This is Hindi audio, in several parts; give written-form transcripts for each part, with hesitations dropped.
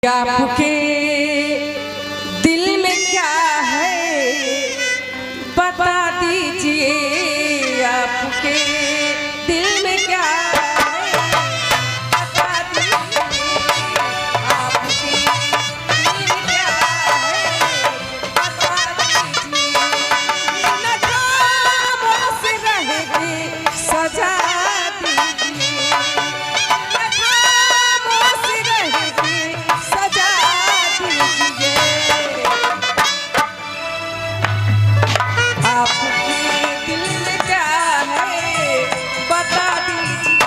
आपके दिल में क्या है बता दीजिए। आपके दिल में क्या है बता दीजिए। आपके दिल में क्या है बता दीजिए। न जामों से रहेगी सजा दीजिए। न जामों से रहेगी सजा दीजिए। आपके दिल में क्या है बता दीजिए।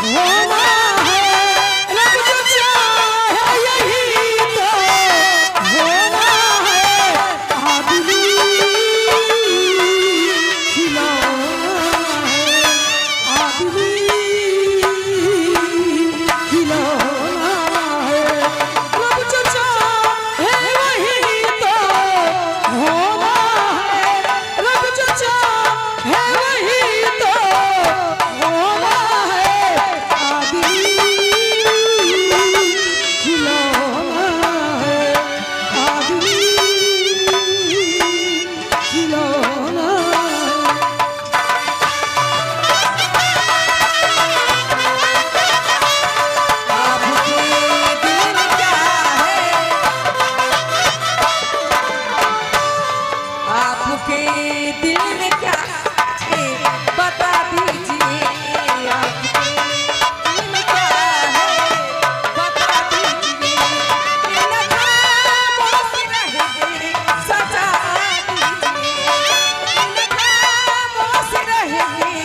होना है रब जो चाहे यही तो होना है। आदमी खिलौना है, आदमी खिलौना है। रब जो चाहे वही तो होना है। रब जो चाहे वही तो होना है। आदमी खिलौना है, आदमी खिलौना है। आपके दिल में क्या है आपके दिल में क्या है बता दीजिए। आपके दिल में क्या है बता दीजिए। न जामों से रहेगी सजा दीजिए। न जामों से रहेगी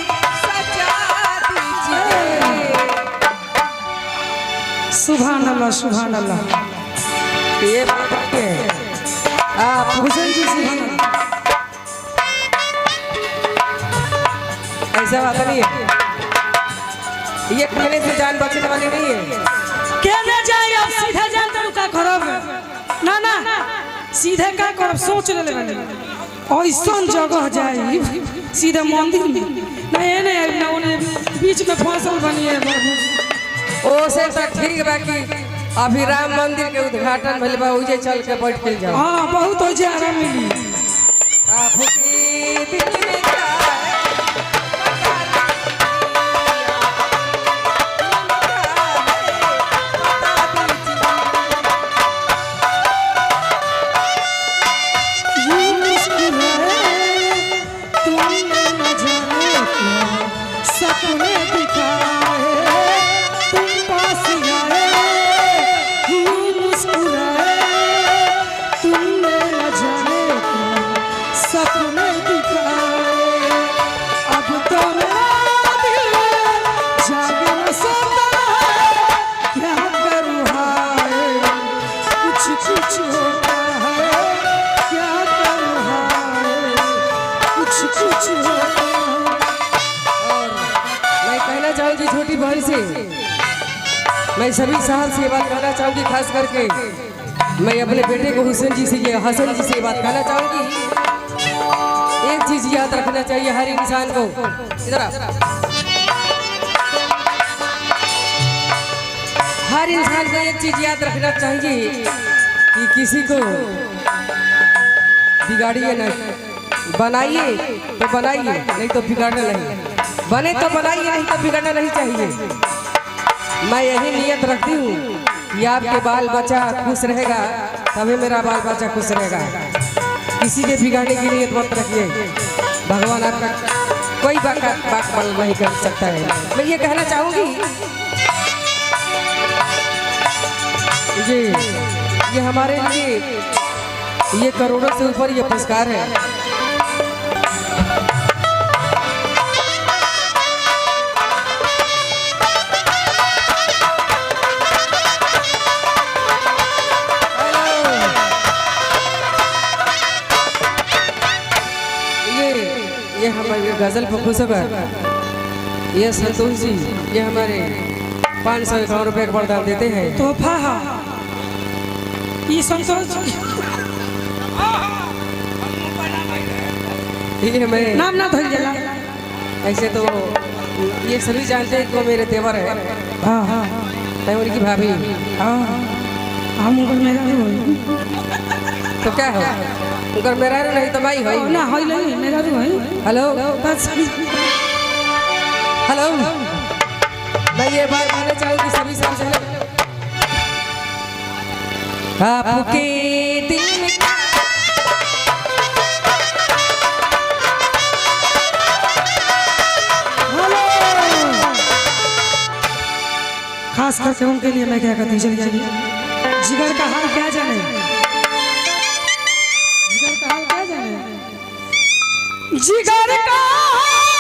सजा दीजिए। सुभान अल्लाह, सुभान अल्लाह। ये बात है आप हुसैन जी सुभान अल्लाह। ऐसा बात नहीं है। ये कहने से जान बचने वाली नहीं है। केने जाए अब सीधे जान तो का करब ना ना सीधे का करब सोच ले बने ऐसन जगह जाई सीधे मंदिर में ना एने ना ओने बीच में फसल बनिए बाबू। ओसे तो ठीक बा कि अभी राम मंदिर के उद्घाटन भइल बा उजे चल के बैठ के जाओ। हां बहुत हो जाए आराम मिली। आपके दिल में क्या है ये मुस्कुराए तुमने न जाने क्या सपने दिखाए। तुम पास आए ये मुस्कुराए तुमने न जाने क्या सपने दिखाए। अब तो मेरा दिल जागे न सोता है क्या करूँ हाय कुछ कुछ होता है क्या करूँ हाय कुछ कुछ होता है। और मैं कहना चाहूंगी छोटी बहन से, मैं सभी साहब से ये बात कहना चाहूंगी, खास करके मैं अपने बेटे को हुसैन जी से ये हसन जी से ये बात कहना चाहूंगी। एक चीज याद रखना चाहिए हर इंसान को। इधर आ। हर इंसान को एक चीज याद रखना चाहिए कि किसी को बिगाड़िए नहीं, बनाइए तो बनाइए नहीं तो बिगाड़ना नहीं, बने तो बनाइए नहीं तो बिगाड़ना नहीं चाहिए। मैं यही नियत रखती हूँ कि आपके बाल बच्चा खुश रहेगा तभी मेरा बाल बच्चा खुश रहेगा। किसी के बिगाड़ने की नियत मत रखिए। भगवान आपका कोई बात नहीं कर सकता है। मैं ये कहना चाहूँगी जी, ये हमारे लिए ये करोड़ों से ऊपर ये पुरस्कार है। ये हमारे गजल पर खुश होकर ये संतोष जी ये हमारे 551 रुपए का वरदान देते हैं। तोहफा ये संतोष ये मैं नाम ना धोल जला। ऐसे तो ये सभी जानते हैं कि वो मेरे तेवर है। हाँ हाँ मैं उनकी भाभी। हाँ हम उनकर मेरा हूँ। तो क्या हो उनकर मेरा नहीं तो भाई हो ना होई नहीं मेरा हूँ। हेलो बस हेलो मैं ये बात कहना चाहूँगी सभी समझ ले आपके दिल में खास करके उनके लिए मैं क्या कहती हूँ, चलिए चलिए जिगर का हाल क्या जाने, जिगर का हाल क्या जाने, जिगर का हाल